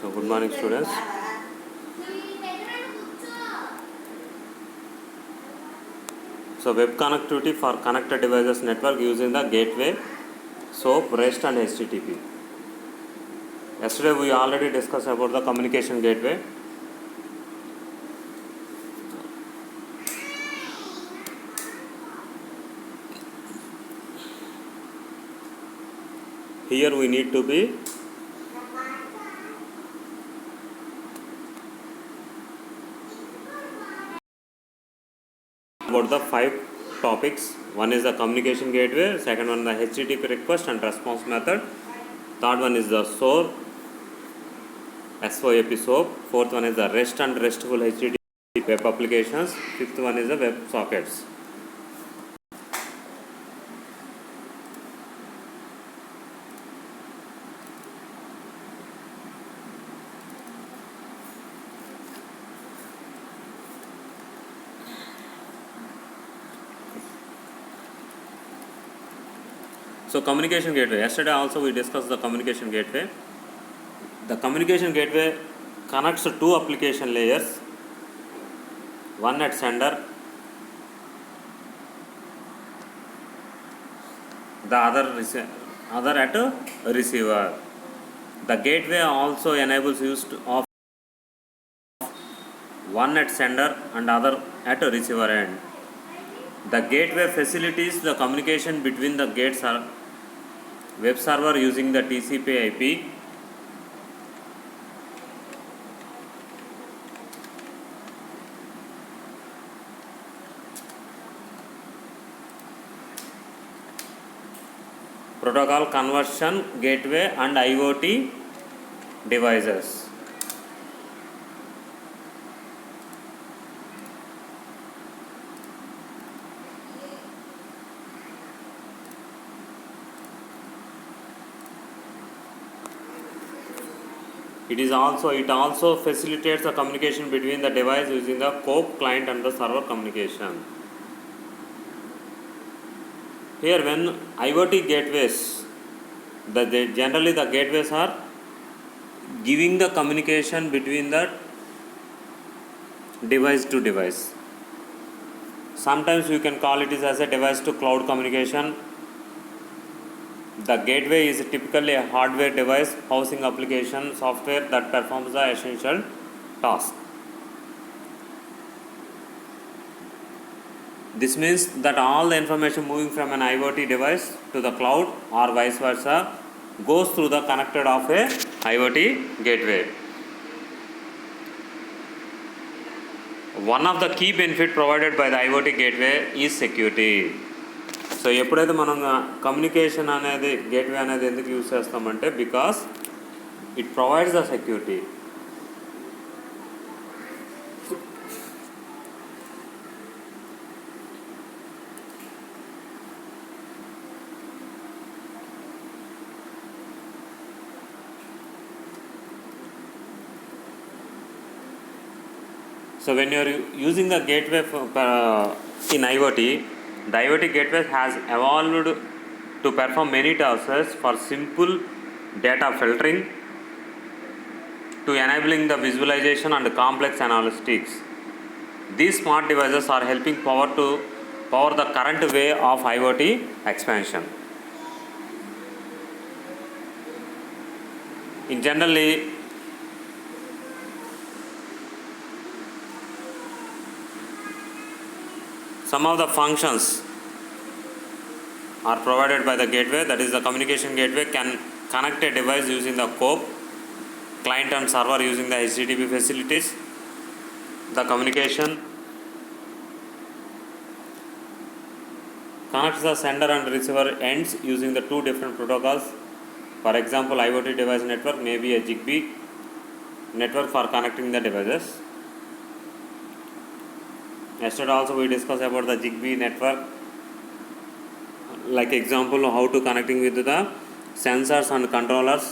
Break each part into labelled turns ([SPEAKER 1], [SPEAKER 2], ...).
[SPEAKER 1] So good morning students. So web connectivity for connected devices network using the gateway, SOAP, REST and HTTP. Yesterday we already discussed about the communication gateway. Here we need to be about the 5 topics. One is the communication gateway, second one the HTTP request and response method, third one is the SOAP, SOAP, fourth one is the REST and RESTful HTTP web applications, fifth one is the web sockets. So communication gateway, yesterday also we discussed the communication gateway. The communication gateway connects to two application layers, one at sender, the other at a receiver. The gateway also enables use of one at sender and other at a receiver end. The gateway facilitates the communication between the web server using the TCP/IP. Protocol conversion gateway and IoT devices. It also facilitates the communication between the device using the COAP client and the server communication. Here when IoT gateways, generally the gateways are giving the communication between the device to device. Sometimes you can call it as a device to cloud communication. The gateway is typically a hardware device housing application software that performs the essential task. This means that all the information moving from an IoT device to the cloud or vice versa goes through the connected of a IoT gateway. One of the key benefit provided by the IoT gateway is security. So ఎప్పుడైతే మనం communication అనేది gateway అనేది ఎందుకు use చేస్తామంటే because it provides the security. So when you are using the gateway in IoT, the IoT gateway has evolved to perform many tasks for simple data filtering to enabling the visualization and complex analytics. These smart devices are helping power the current way of IoT expansion. In generally, some of the functions are provided by the gateway, that is the communication gateway can connect a device using the COAP, client and server using the HTTP facilities. The communication connects the sender and receiver ends using the two different protocols. For example, IoT device network may be a Zigbee network for connecting the devices. Yesterday also we discussed about the Zigbee network, like example how to connecting with the sensors and controllers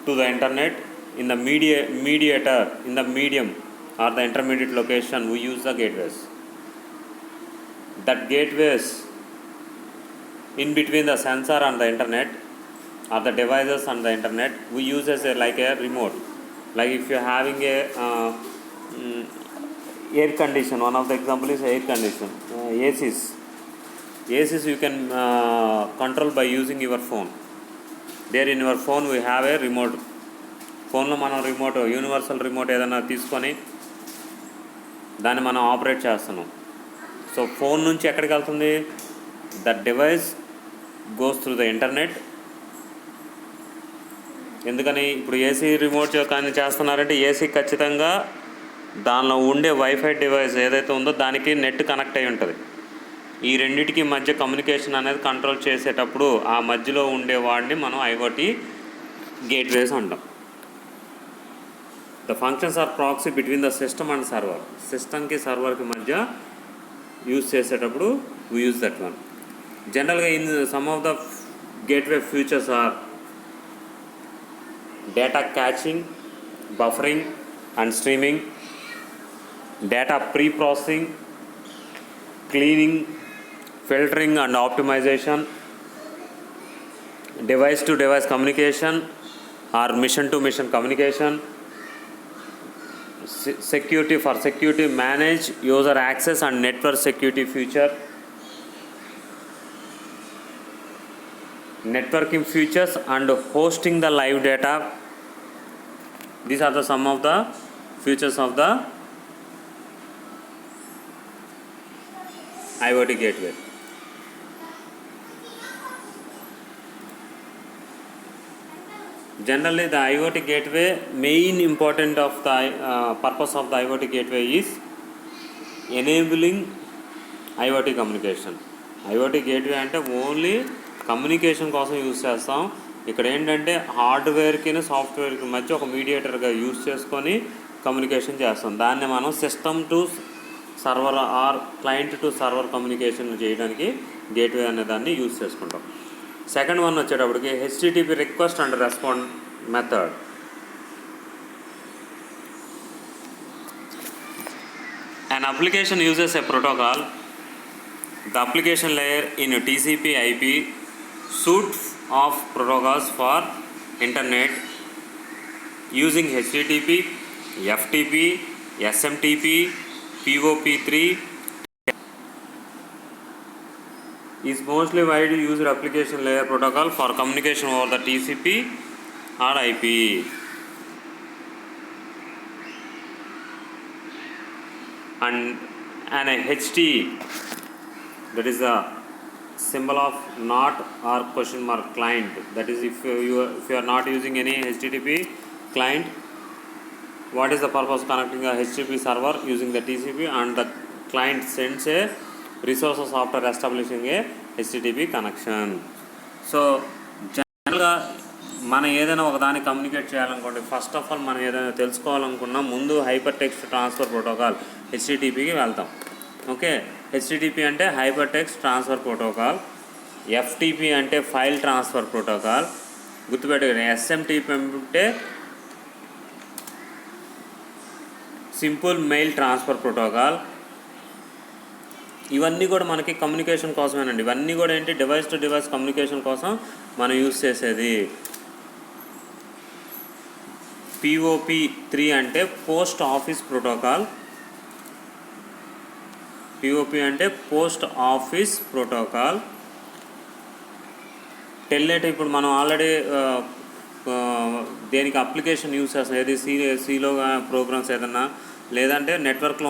[SPEAKER 1] to the internet in the mediator in the medium or the intermediate location. We use the gateways. That gateways in between the sensor and the internet or the devices and the internet, we use as like a remote. Like if you're having a air condition, one of the example is air condition, ACs you can control by using your phone. There in your phone we have a remote. ఫోన్లో మనం remote, universal remote ఏదైనా తీసుకొని దాన్ని మనం operate చేస్తున్నాం. So phone నుంచి ఎక్కడికి వెళ్తుంది? The device goes through the internet. ఎందుకని ఇప్పుడు ఏసీ రిమోట్ కానీ చేస్తున్నారంటే ఏసీ ఖచ్చితంగా దానిలో ఉండే వైఫై డివైస్ ఏదైతే ఉందో దానికి నెట్ కనెక్ట్ అయి ఉంటుంది. ఈ రెండింటికి మధ్య కమ్యూనికేషన్ అనేది కంట్రోల్ చేసేటప్పుడు ఆ మధ్యలో ఉండే వాడిని మనం ఐఓటీ గేట్వేస్ అంటాం. The functions are proxy between the system and server. సిస్టమ్కి సర్వర్కి మధ్య యూజ్ చేసేటప్పుడు వీ యూజ్ దట్ వన్. జనరల్గా in some of the gateway features are data caching, buffering and streaming, data preprocessing, cleaning, filtering and optimization, device to device communication or mission to mission communication, security, for security manage user access and network security feature, networking features and hosting the live data. These are the some of the features of the IoT gateway. Generally the IoT gateway, main important of the purpose of the IoT gateway is enabling IoT communication. IoT gateway అంటే only communication కోసం use చేస్తాం. ఇక్కడ ఏంటంటే హార్డ్వేర్కి సాఫ్ట్వేర్కి మధ్య ఒక మీడియేటర్గా use చేసుకొని communication చేస్తాం. దాన్ని మనం system to server or client to server communication చేయడానికి గేట్వే అనే దాన్ని యూజ్ చేసుకుంటాం. సెకండ్ వన్ వచ్చేటప్పటికి HTTP request and respond method. An application uses a protocol. The application layer in TCP/IP suite of protocols for internet using HTTP, FTP, SMTP, POP3 is mostly widely used application layer protocol for communication over the TCP or IP. And an HT, that is the symbol of not or question mark client. That is if you are not using any HTTP client, what is the purpose of connecting a HTTP server using the TCP, and the client sends a resources after establishing a HTTP connection. So జనరల్గా మనం ఏదైనా ఒక దాన్ని communicate చేయాలనుకోండి, first of all మనం ఏదైనా తెలుసుకోవాలనుకున్నా ముందు hyper text transfer protocol HTTPకి వెళ్తాం. Okay, HTTP అంటే hyper text transfer protocol, FTP అంటే ఫైల్ ట్రాన్స్ఫర్ ప్రోటోకాల్, గుర్తుపెట్టుకోండి. SMTP అంటే సింపుల్ మెయిల్ ట్రాన్స్ఫర్ ప్రోటోకాల్. ఇవన్నీ కూడా మనకి కమ్యూనికేషన్ కోసమేనండి. ఇవన్నీ కూడా ఏంటి, డివైస్ టు డివైస్ కమ్యూనికేషన్ కోసం మనం యూజ్ చేసేది. POP3 అంటే పోస్ట్ ఆఫీస్ ప్రోటోకాల్. POP అంటే పోస్ట్ ఆఫీస్ ప్రోటోకాల్. టెల్నెట్ ఇప్పుడు మనం ఆల్రెడీ దేనికి అప్లికేషన్ యూజ్ చేస్తాం, ఏది సిలో ప్రోగ్రామ్స్ ఏదన్నా, లేదంటే నెట్వర్క్లో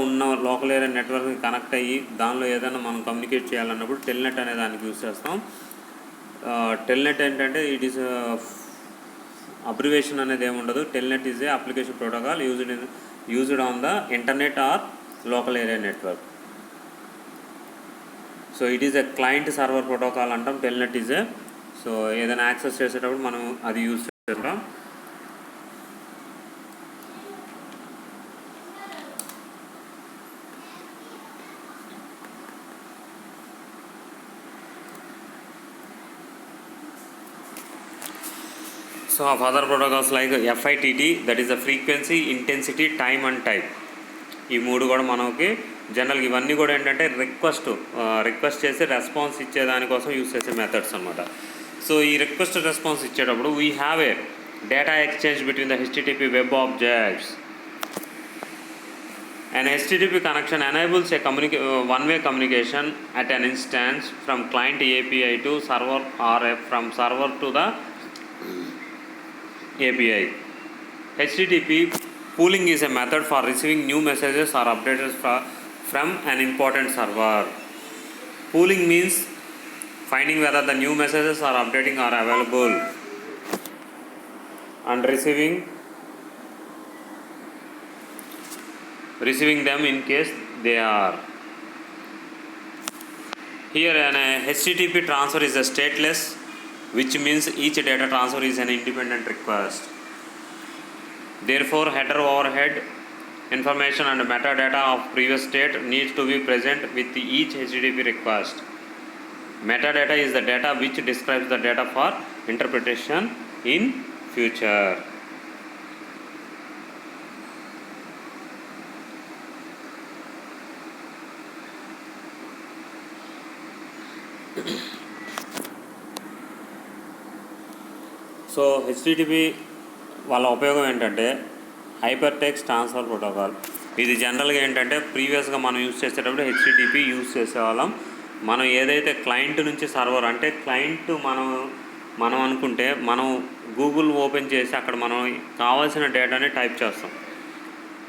[SPEAKER 1] ఉన్న లోకల్ ఏరియా నెట్వర్క్కి కనెక్ట్ అయ్యి దానిలో ఏదైనా మనం కమ్యూనికేట్ చేయాలన్నప్పుడు టెల్నెట్ అనే దానికి యూజ్ చేస్తాం. టెల్నెట్ ఏంటంటే ఇట్ ఈస్ అబ్రివేషన్ అనేది ఏమి ఉండదు. Telnet is a application protocol used on the internet or local area network. So it is a client server protocol అంటాం. టెల్నెట్ ఈజ్ ఏ, సో ఏదైనా access చేసేటప్పుడు మనం అది యూజ్ చేస్తాం. So of other protocols like FITT, that is the frequency, intensity, time and type. ఈ మూడు కూడా మనకి జనరల్గా ఇవన్నీ కూడా ఏంటంటే రిక్వెస్ట్ చేసి రెస్పాన్స్ ఇచ్చేదానికోసం యూస్ చేసే మెథడ్స్ అనమాట. సో ఈ రిక్వెస్ట్ రెస్పాన్స్ ఇచ్చేటప్పుడు we have a data exchange between the HTTP web objects. An HTTP connection enables a one-way communication at an instance from client API to server or from server to the API. HTTP pooling is a method for receiving new messages or updates from an important server. Pooling means finding whether the new messages or updating are available and receiving them in case they are. Here an HTTP transfer is a stateless, which means each data transfer is an independent request. Therefore, header, overhead information and metadata of previous state needs to be present with each HTTP request. Metadata is the data which describes the data for interpretation in future. So HTTP వాళ్ళ ఉపయోగం ఏంటంటే hyper text transfer protocol. ఇది జనరల్గా ఏంటంటే ప్రీవియస్గా మనం use చేసేటప్పుడు HTTP use చేసేవాళ్ళం. మనం ఏదైతే క్లయింట్ నుంచి సర్వర్ అంటే క్లయింట్ మనం అనుకుంటే మనం గూగుల్ ఓపెన్ చేసి అక్కడ మనం కావాల్సిన డేటాని టైప్ చేస్తాం.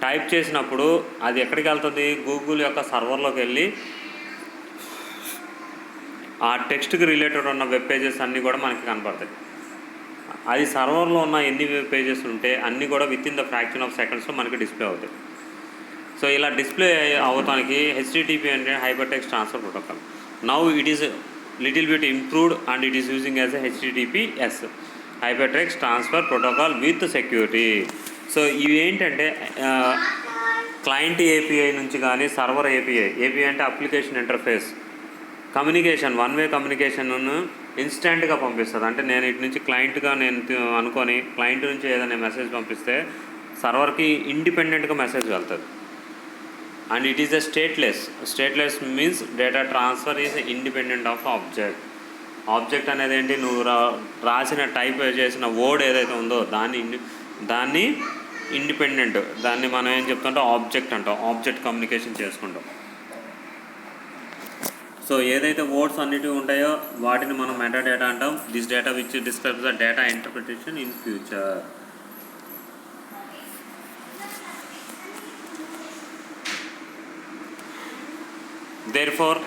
[SPEAKER 1] టైప్ చేసినప్పుడు అది ఎక్కడికి వెళ్తుంది? గూగుల్ యొక్క సర్వర్లోకి వెళ్ళి ఆ టెక్స్ట్కి రిలేటెడ్ ఉన్న వెబ్ పేజెస్ అన్నీ కూడా మనకి కనపడతాయి. అది సర్వర్లో ఉన్న ఎన్ని వెబ్ పేజెస్ ఉంటే అన్నీ కూడా with in the fraction of సెకండ్స్లో మనకి డిస్ప్లే అవుతాయి. సో ఇలా డిస్ప్లే అవటానికి హెచ్టిటిపి అంటే hyper text transfer protocol. Now it is little bit improved and it is using as a HTTPS hyper text transfer protocol with security. So ఇవి ఏంటంటే client API నుంచి కానీ సర్వర్ ఏపీఐ అంటే application interface communication one way కమ్యూనికేషన్ను ఇన్స్టెంట్గా పంపిస్తుంది. అంటే నేను ఇటు నుంచి క్లయింట్గా అనుకొని క్లయింట్ నుంచి ఏదైనా మెసేజ్ పంపిస్తే సర్వర్కి ఇండిపెండెంట్గా మెసేజ్ వెళ్తుంది. And it is a stateless means data transfer is independent of object అనేది ఏంటి? నువ్వు రాసిన టైప్ చేసిన వర్డ్ ఏదైతే ఉందో దాన్ని ఇండిపెండెంట్, దాన్ని మనం ఏం చెప్తుంటాం? ఆబ్జెక్ట్ అంటాం. ఆబ్జెక్ట్ కమ్యూనికేషన్ చేసుకుంటాం. సో ఏదైతే వర్డ్స్ అన్నిటి ఉంటాయో వాటిని మనం మెటా డేటా అంటాం. This data which describes the data interpretation in future. Therefore,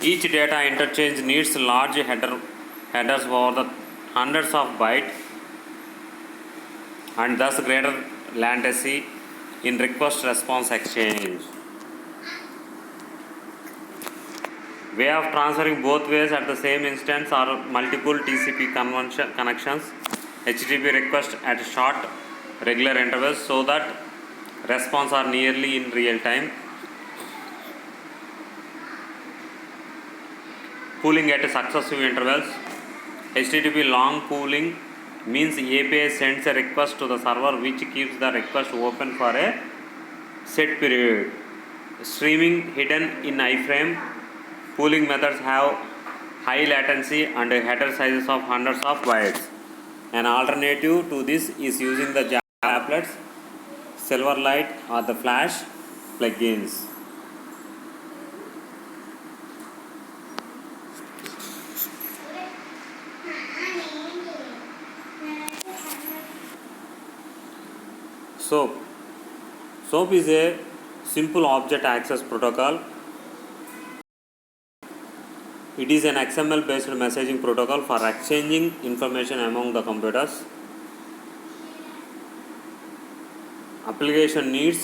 [SPEAKER 1] each data interchange needs large headers over the hundreds of bytes and thus greater latency in request response exchange. Way of transferring both ways at the same instance are multiple TCP connections. HTTP request at short regular intervals so that response are nearly in real time. Pooling at successive intervals. HTTP long pooling means API sends a request to the server which keeps the request open for a set period. Streaming hidden in iframe. Pooling methods have high latency and header sizes of hundreds of bytes. An alternative to this is using the Java applets, Silverlight or the Flash plugins. SOAP is a simple object access protocol. It is an XML based messaging protocol for exchanging information among the computers. Application needs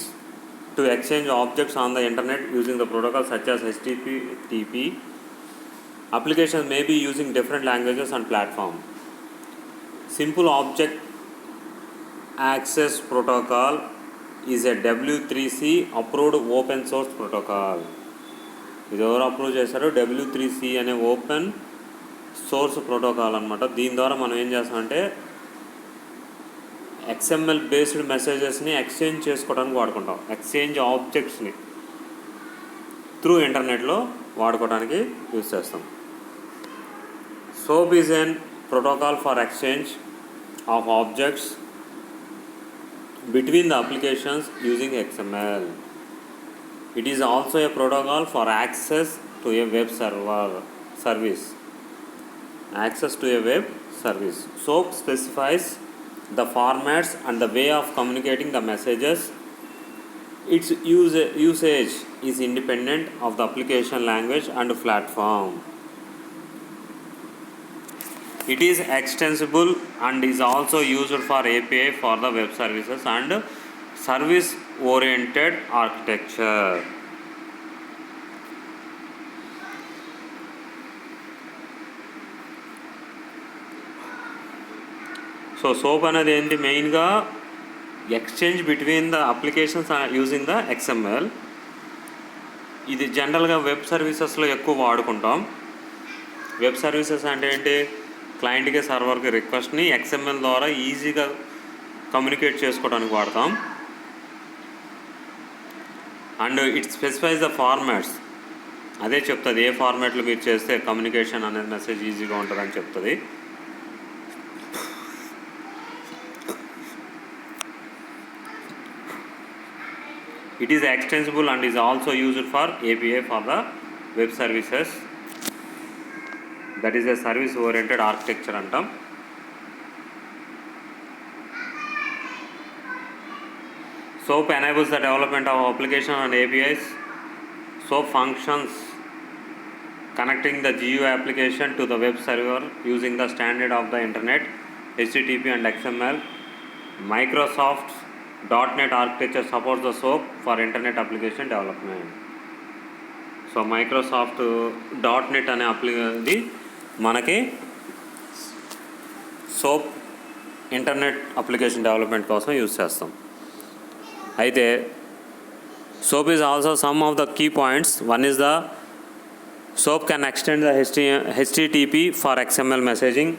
[SPEAKER 1] to exchange objects on the internet using the protocol such as HTTP. Applications may be using different languages and platforms. Simple object access protocol is a W3C approved open source protocol. ఇది ఎవరు approve చేశారో? W3C అనే open source protocol అనమాట. దీని ద్వారా మనం ఏం చేస్తామంటే XML బేస్డ్ మెసేజెస్ని ఎక్స్చేంజ్ చేసుకోవడానికి వాడుకుంటాం. ఎక్స్చేంజ్ ఆబ్జెక్ట్స్ని త్రూ ఇంటర్నెట్లో వాడుకోవడానికి యూజ్ చేస్తాం. SOAP is an protocol for exchange of objects between the applications using XML. It is also a protocol for access to a web service. Access to a web service. SOAP specifies the formats and the way of communicating the messages. Its usage is independent of the application language and platform. It is extensible and is also used for API for the web services and service oriented architecture. So SOAP అనేది ఏంటి, మెయిన్గా exchange between the applications using the XML. ఇది జనరల్గా web సర్వీసెస్లో ఎక్కువ వాడుకుంటాం. Web services అంటే ఏంటి, క్లయింట్కి సర్వర్కి రిక్వెస్ట్ని XML ద్వారా ఈజీగా కమ్యూనికేట్ చేసుకోవడానికి వాడతాం. అండ్ ఇట్ స్పెసిఫైజ్ ద ఫార్మాట్స్, అదే చెప్తుంది ఏ ఫార్మాట్లో మీరు చేస్తే కమ్యూనికేషన్ అనేది మెసేజ్ ఈజీగా ఉంటుందని చెప్తుంది. It is extensible and is also used for API for the web services. That is a service oriented architecture antam. SOAP enables the development of application and APIs. SOAP functions connecting the GUI application to the web server using the standard of the internet, HTTP and XML. Microsoft's .NET architecture supports the SOAP for internet application development. So Microsoft .NET అనే ఇది మనకి SOAP internet application development కోసం use చేస్తాం. అయితే SOAP is also some of the key points. One is the SOAP can extend the HTTP for XML messaging.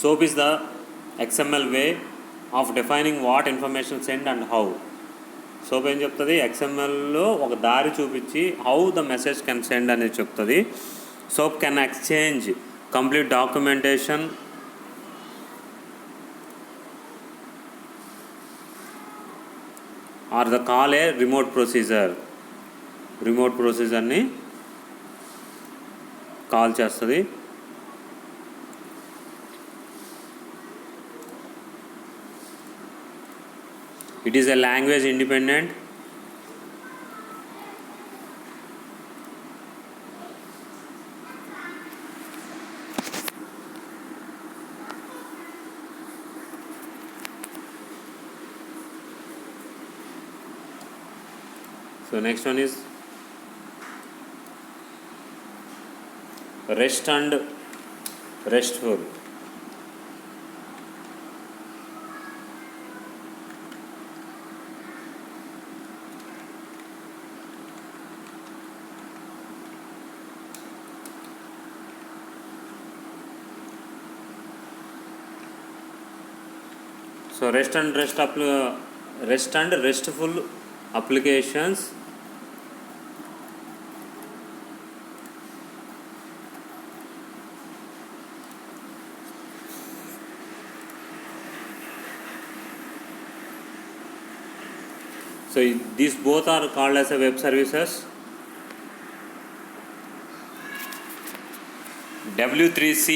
[SPEAKER 1] SOAP is the XML way of defining what information send and how. SOAP ఏం చెప్తుంది, XMLలో ఒక దారి చూపించి how the message can send అనేది చెప్తుంది. SOAP can exchange complete documentation or the call a remote ప్రొసీజర్ని call చేస్తుంది. It is a language independent. So next one is REST and RESTful. So REST and RESTful applications so these both are called as a web services. W3C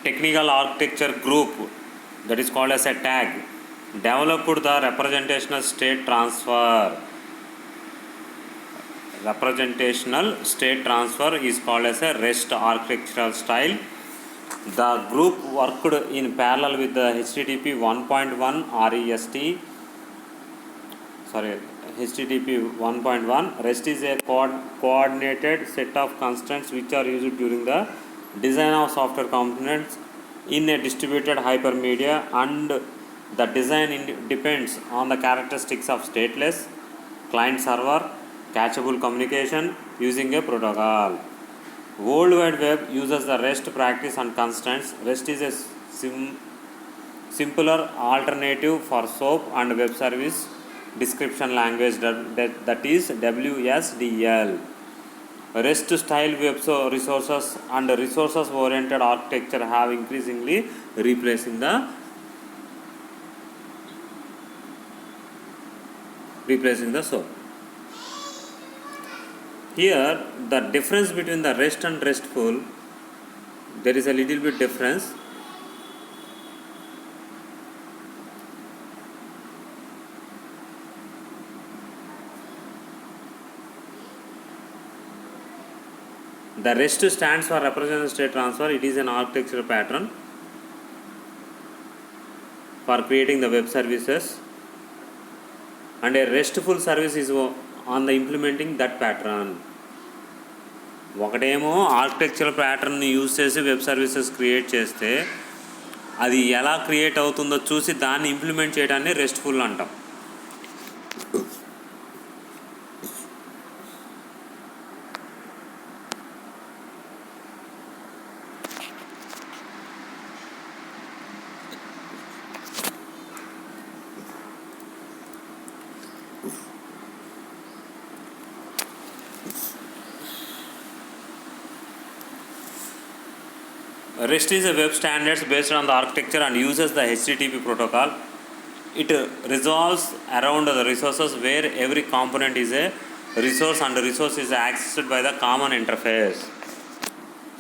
[SPEAKER 1] technical architecture group, that is called as a tag, developed the representational state transfer is called as a REST architectural style. The group worked in parallel with the HTTP 1.1 HTTP 1.1. REST is a coordinated set of constants which are used during the design of software components in a distributed hypermedia, and the design depends on the characteristics of stateless, client server, cacheable communication using a protocol. World Wide Web uses the REST practice and constants. REST is a simpler alternative for SOAP and web service description language, that is WSDL. REST style resources and resources oriented architecture have increasingly replacing the SOAP. Here the difference between the REST and RESTful, there is a little bit difference. The REST stands for representative state transfer. It is an architectural pattern for creating the web services, and a RESTful service is on the implementing that pattern. ఒకటేమో architectural ప్యాటర్న్ని use చేసి web services create చేస్తే అది ఎలా create అవుతుందో చూసి దాన్ని implement చేయడాన్ని RESTful అంటాం. REST is a web standards based on the architecture and uses the HTTP protocol. It resolves around the resources where every component is a resource and the resource is accessed by the common interface.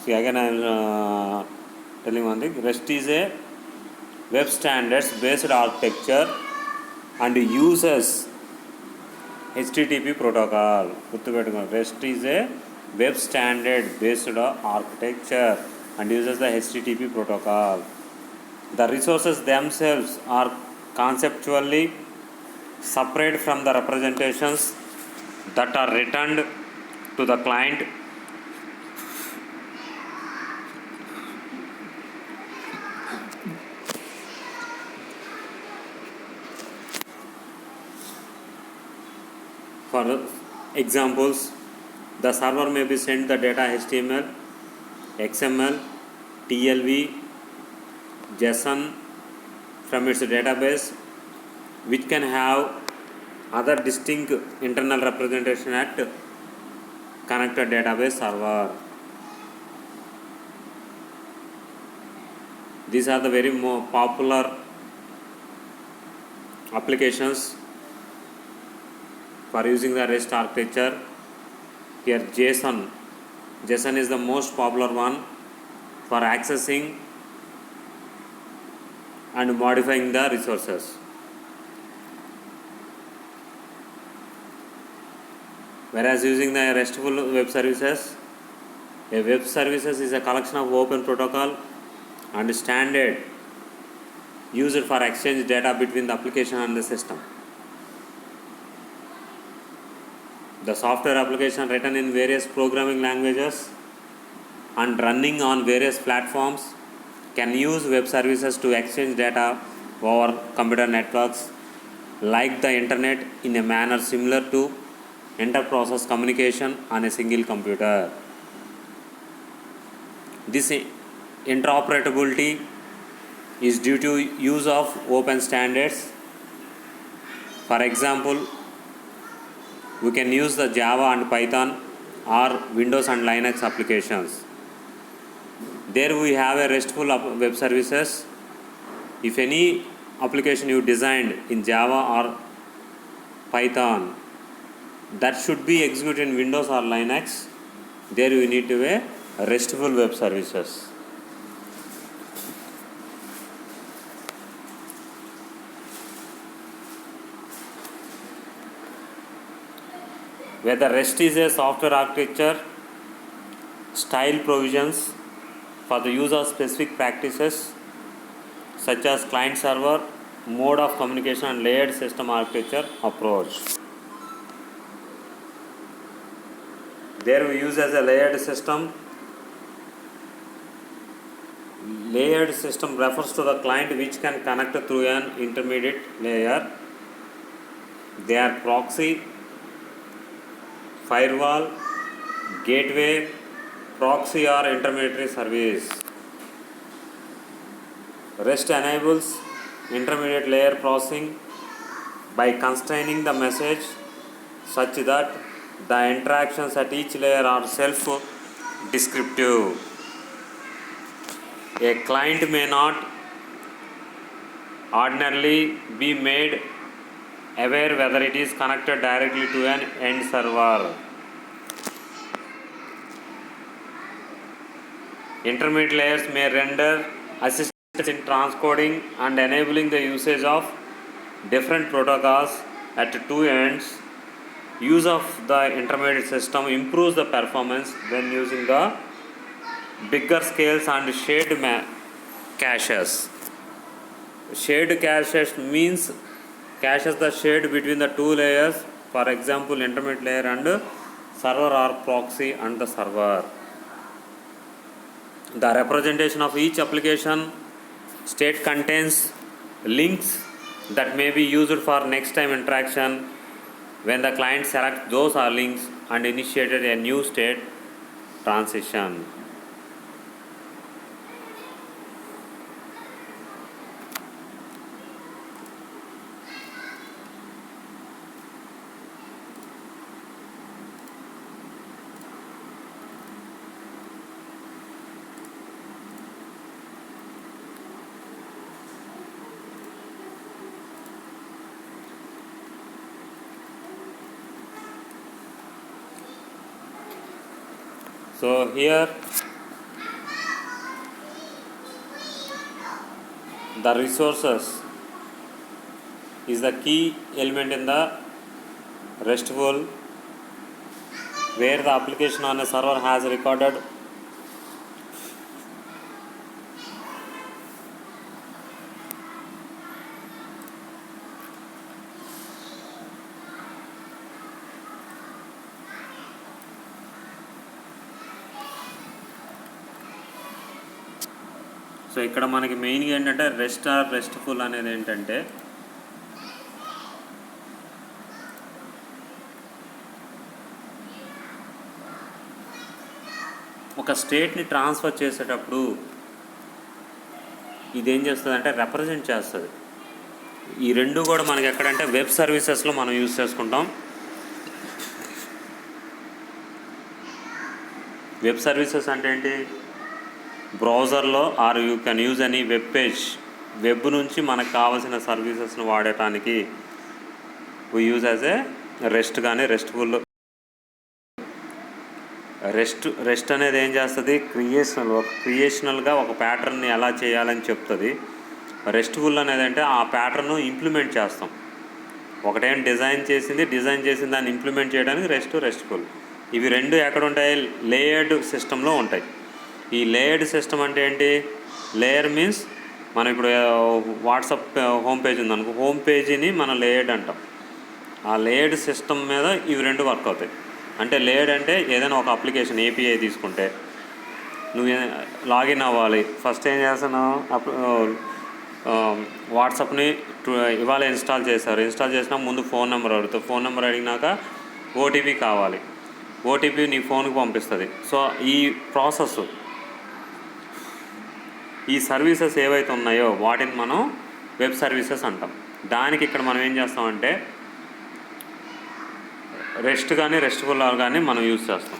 [SPEAKER 1] See, again I am telling one thing. REST is a web standards based architecture and uses HTTP protocol. REST is a web standard based architecture and uses the HTTP protocol. The resources themselves are conceptually separate from the representations that are returned to the client. For examples, the server may be sent the data HTML, XML, TLV, JSON from its database, which can have other distinct internal representation at connected database server. These are the very more popular applications for using the REST architecture. Here JSON is the most popular one for accessing and modifying the resources. Whereas using the RESTful web services, a web services is a collection of open protocol and standard used for exchange data between the application and the system. The software application written in various programming languages and running on various platforms can use web services to exchange data over computer networks like the internet in a manner similar to inter-process communication on a single computer. This interoperability is due to use of open standards. For example, we can use the Java and Python or Windows and Linux applications. There we have a RESTful web services. If any application you designed in Java or Python that should be executed in Windows or Linux, there you need to have a RESTful web services. Whether REST is a software architecture, style provisions for the use of specific practices such as client server, mode of communication and layered system architecture approach. There we use as a layered system. Layered system refers to the client which can connect through an intermediate layer. They are proxy, firewall, gateway, proxy or intermediary service. REST enables intermediate layer processing by constraining the message such that the interactions at each layer are self-descriptive. A client may not ordinarily be made aware whether it is connected directly to an end server. Intermediate layers may render assistance in transcoding and enabling the usage of different protocols at two ends. Use of the intermediate system improves the performance when using the bigger scales and shared caches. Shared caches means caches the shared between the two layers, for example intermediate layer and server or proxy and the server. The representation of each application state contains links that may be used for next time interaction. When the client selects those are links and initiated a new state transition. So here the resources is the key element in the RESTful, where the application on a server has recorded so ఇక్కడ మనకి మెయిన్గా ఏంటంటే rest are RESTful అనేది ఏంటంటే ఒక స్టేట్ని transfer చేసేటప్పుడు ఇదేం చేస్తుంది అంటే రిప్రజెంట్ చేస్తుంది. ఈ రెండు కూడా మనకి ఎక్కడంటే వెబ్ సర్వీసెస్లో మనం యూజ్ చేసుకుంటాం. వెబ్ సర్వీసెస్ అంటే ఏంటి? బ్రౌజర్లో or you can use any web page, web నుంచి మనకు కావాల్సిన సర్వీసెస్ను వాడటానికి we use as a REST. కానీ రెస్ట్ఫుల్ రెస్ట్ అనేది ఏం చేస్తుంది? క్రియేషనల్గా ఒక ప్యాటర్న్ని ఎలా చేయాలని చెప్తుంది. రెస్ట్ఫుల్ అనేది అంటే ఆ ప్యాటర్ను ఇంప్లిమెంట్ చేస్తాం. ఒకటేం డిజైన్ చేసిన దాన్ని ఇంప్లిమెంట్ చేయడానికి రెస్ట్ఫుల్. ఇవి రెండు ఎక్కడ ఉంటాయి? లేయర్డ్ సిస్టంలో ఉంటాయి. ఈ లేయర్డ్ సిస్టమ్ అంటే ఏంటి? లేయర్ మీన్స్ మనం ఇప్పుడు వాట్సాప్ హోమ్ పేజ్ ఉందనుకో, హోమ్ పేజీని మనం లేయర్డ్ అంటాం. ఆ లేయర్డ్ సిస్టమ్ మీద ఇవి రెండు వర్క్ అవుతాయి. అంటే లేయర్డ్ అంటే ఏదైనా ఒక అప్లికేషన్ ఏపీఐ తీసుకుంటే నువ్వు లాగిన్ అవ్వాలి. ఫస్ట్ ఏం చేస్తాను? వాట్సాప్ని ఇవాళ ఇన్స్టాల్ చేసినా ముందు ఫోన్ నెంబర్ అడుగుతుంది. ఫోన్ నెంబర్ అడిగినాక ఓటీపీ కావాలి. ఓటీపీ నీ ఫోన్కి పంపిస్తుంది. సో ఈ ప్రాసెస్, ఈ సర్వీసెస్ ఏవైతే ఉన్నాయో వాటిని మనం వెబ్ సర్వీసెస్ అంటాం. దానికి ఇక్కడ మనం ఏం చేస్తామంటే రెస్ట్ కానీ రెస్ట్ఫుల్ కానీ మనం యూజ్ చేస్తాం.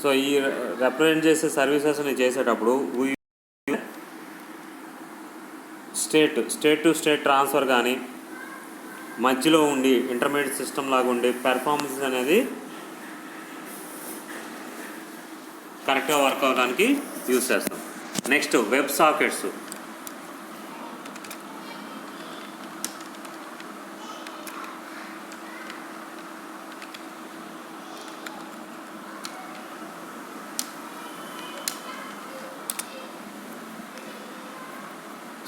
[SPEAKER 1] సో ఈ రిప్రజెంట్ చేసే సర్వీసెస్ని చేసేటప్పుడు స్టేట్ టు స్టేట్ ట్రాన్స్ఫర్ కానీ మధ్యలో ఉండి ఇంటర్మీడియట్ సిస్టమ్ లాగా ఉండి పెర్ఫార్మెన్స్ అనేది కరెక్ట్గా వర్క్ అవడానికి యూజ్ చేస్తాం. Next web sockets.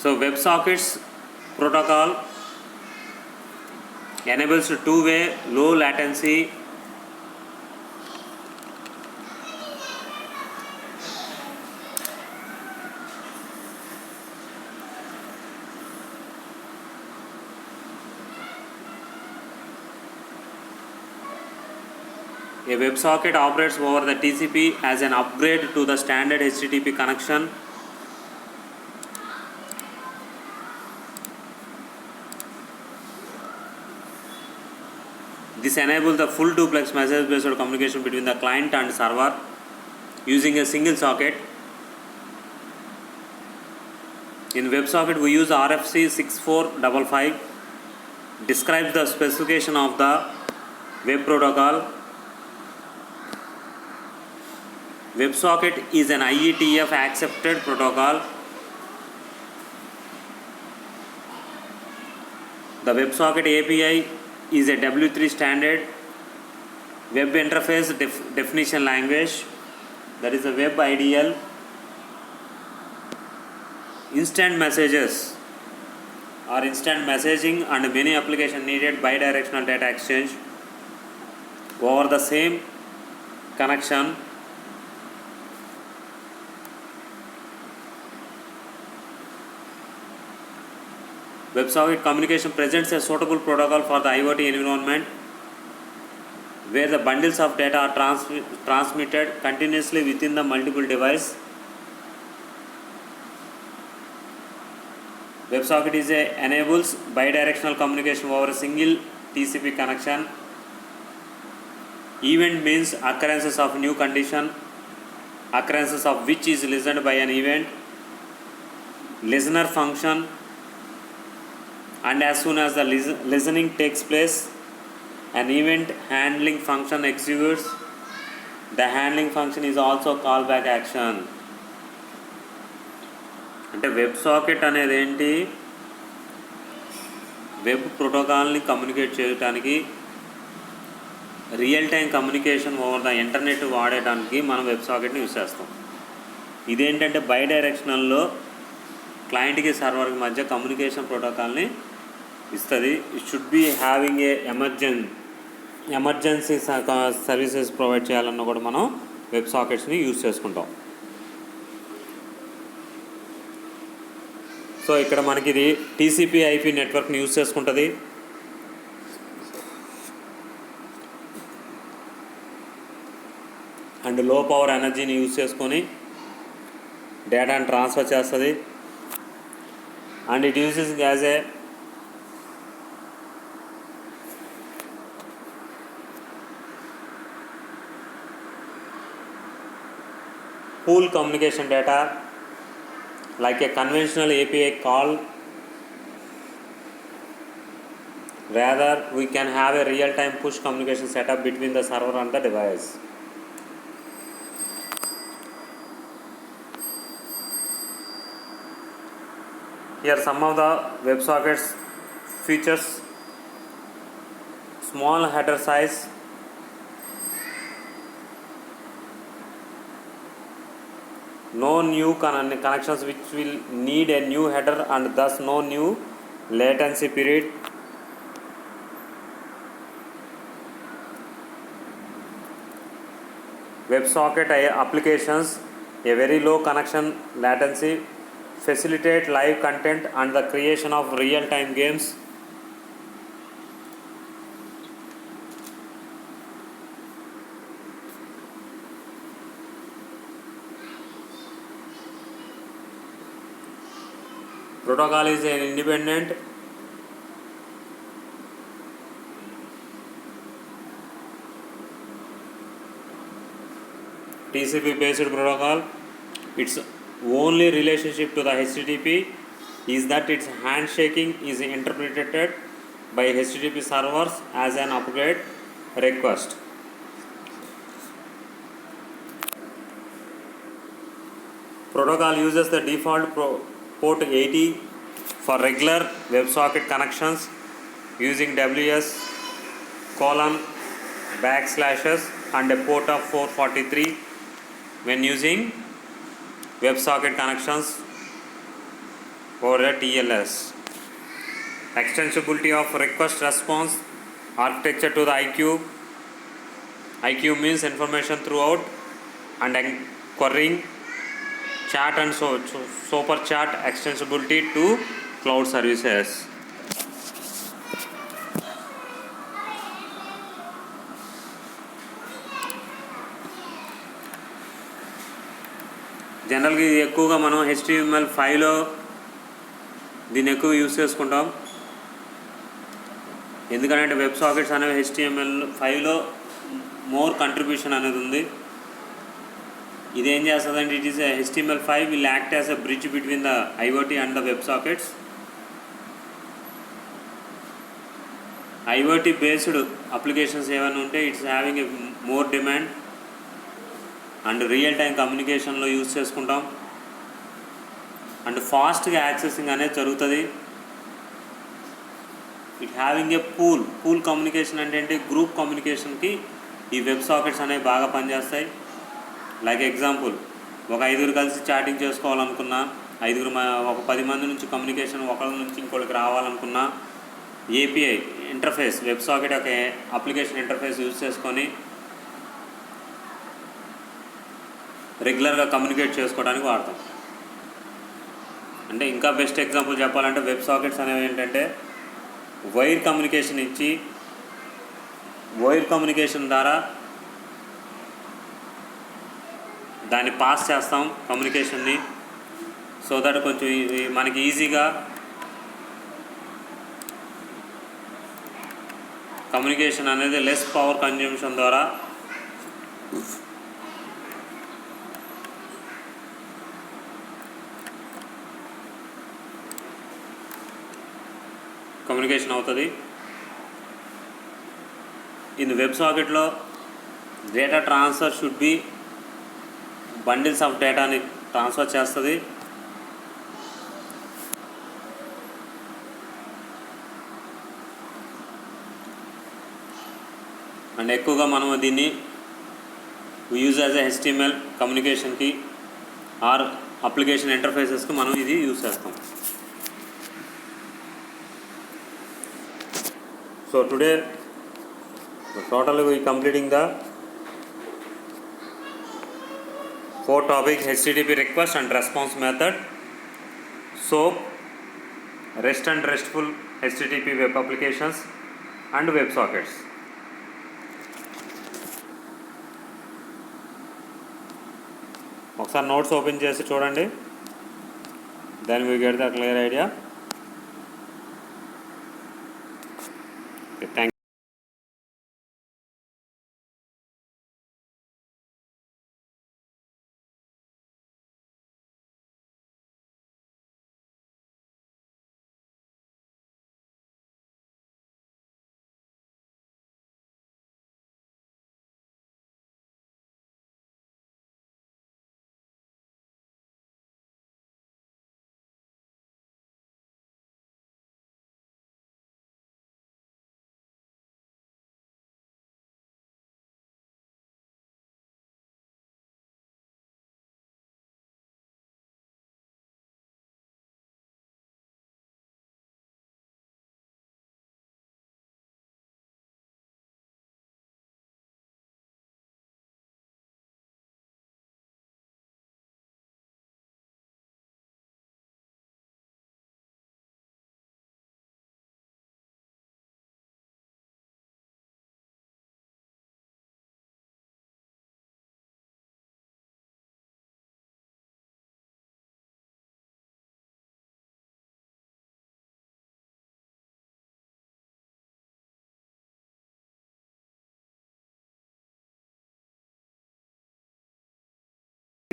[SPEAKER 1] So WebSockets protocol enables two-way low latency A WebSocket operates over the TCP as an upgrade to the standard HTTP connection This enables the full duplex message-based communication between the client and server using a single socket. In WebSocket, we use RFC 6455. Describes the specification of the web protocol. WebSocket is an IETF accepted protocol. The WebSocket API is a W3 standard web interface definition language, that is a web IDL. Instant messages or instant messaging and many applications needed bidirectional data exchange over the same connection. WebSocket communication presents a suitable protocol for the IoT environment where the bundles of data are transmitted continuously within the multiple devices. WebSocket enables bidirectional communication over a single TCP connection. Event means occurrences of new condition, occurrences of which is listened by an event. Listener function, and as soon as the listening takes place, an event handling function executes. The handling function is also callback action. అంటే web socket అనేది ఏంటి, web ప్రోటోకాల్ని communicate చేయడానికి real time communication over the internet వాడటానికి మనం web సాకెట్ని use చేస్తాం. ఇదేంటంటే by డైరెక్షనల్లో క్లయింట్కి సర్వర్కి మధ్య కమ్యూనికేషన్ ప్రోటోకాల్ని ఇస్తుంది. It should be having a emergency services provide చేయాలన్నా కూడా మనం వెబ్ సాకెట్స్ని యూస్ చేసుకుంటాం. సో ఇక్కడ మనకి ఇది టీసీపీ ఐపీ నెట్వర్క్ని యూస్ చేసుకుంటుంది. అండ్ లో పవర్ ఎనర్జీని యూస్ చేసుకొని డేటాని ట్రాన్స్ఫర్ చేస్తుంది. And it uses as a pool communication data like a conventional API call. Rather, we can have a real-time push communication setup between the server and the device. Here some of the WebSockets features: small header size, no new connections which will need a new header and thus no new latency period. WebSocket applications, a very low connection latency, facilitate live content and the creation of real-time games. Protocol is an independent TCP based protocol. Its only relationship to the HTTP is that its handshaking is interpreted by HTTP servers as an upgrade request. Protocol uses the default port 80 for regular WebSocket connections using WS:\\/ and a port of 443 when using WebSocket connections over a TLS. Extensibility of request response architecture to the IQ. IQ means information throughout and querying. Chat and super chat extensibility to cloud services. జనరల్గా ఇది ఎక్కువగా మనం HTML5లో దీన్ని ఎక్కువ use చేసుకుంటాం. ఎందుకంటే web sockets అనేవి HTML5లో more contribution అనేది ఉంది. ఇదేం చేస్తుందంటే it is HTML5 will act as a bridge between the IoT and the web sockets. IoT based applications ఏమైనా ఉంటే it's having a more demand and real time కమ్యూనికేషన్లో యూజ్ చేసుకుంటాం and ఫాస్ట్గా యాక్సెసింగ్ అనేది జరుగుతుంది. It having a pool communication అంటే ఏంటి, group కమ్యూనికేషన్కి ఈ వెబ్ సాకెట్స్ అనేవి బాగా పనిచేస్తాయి. లైక్ ఎగ్జాంపుల్, ఒక 5 కలిసి చాటింగ్ చేసుకోవాలనుకున్నా, ఒక 10 మంది నుంచి కమ్యూనికేషన్ ఒకరి నుంచి ఇంకోటికి రావాలనుకున్నా, API ఇంటర్ఫేస్ వెబ్ సాకెట్ యొక్క అప్లికేషన్ ఇంటర్ఫేస్ యూజ్ చేసుకొని రెగ్యులర్గా కమ్యూనికేట్ చేసుకోవడానికి వాడతాం. అంటే ఇంకా బెస్ట్ ఎగ్జాంపుల్ చెప్పాలంటే వెబ్ సాకెట్స్ అనేవి ఏంటంటే వైర్ కమ్యూనికేషన్ ద్వారా దాన్ని పాస్ చేస్తాం కమ్యూనికేషన్ని, సో దట్ కొంచెం మనకి ఈజీగా కమ్యూనికేషన్ అనేది లెస్ పవర్ కన్జ్యూమ్షన్ ద్వారా కమ్యూనికేషన్ అవుతుంది. ఇన్ వెబ్ సాకెట్లో data transfer should be bundles of డేటాని ట్రాన్స్ఫర్ చేస్తుంది. అండ్ ఎక్కువగా మనం దీన్ని యూజ్ యాజ్ ఎ HTML కమ్యూనికేషన్కి ఆర్ అప్లికేషన్ ఇంటర్ఫేసెస్కి మనం ఇది యూజ్ చేస్తాం. So today total we completing the 4 topic HTTP request and response method, SOAP, REST and RESTful HTTP web applications and web sockets. ఒకసారి నోట్స్ ఓపెన్ చేసి చూడండి, then we get the clear idea.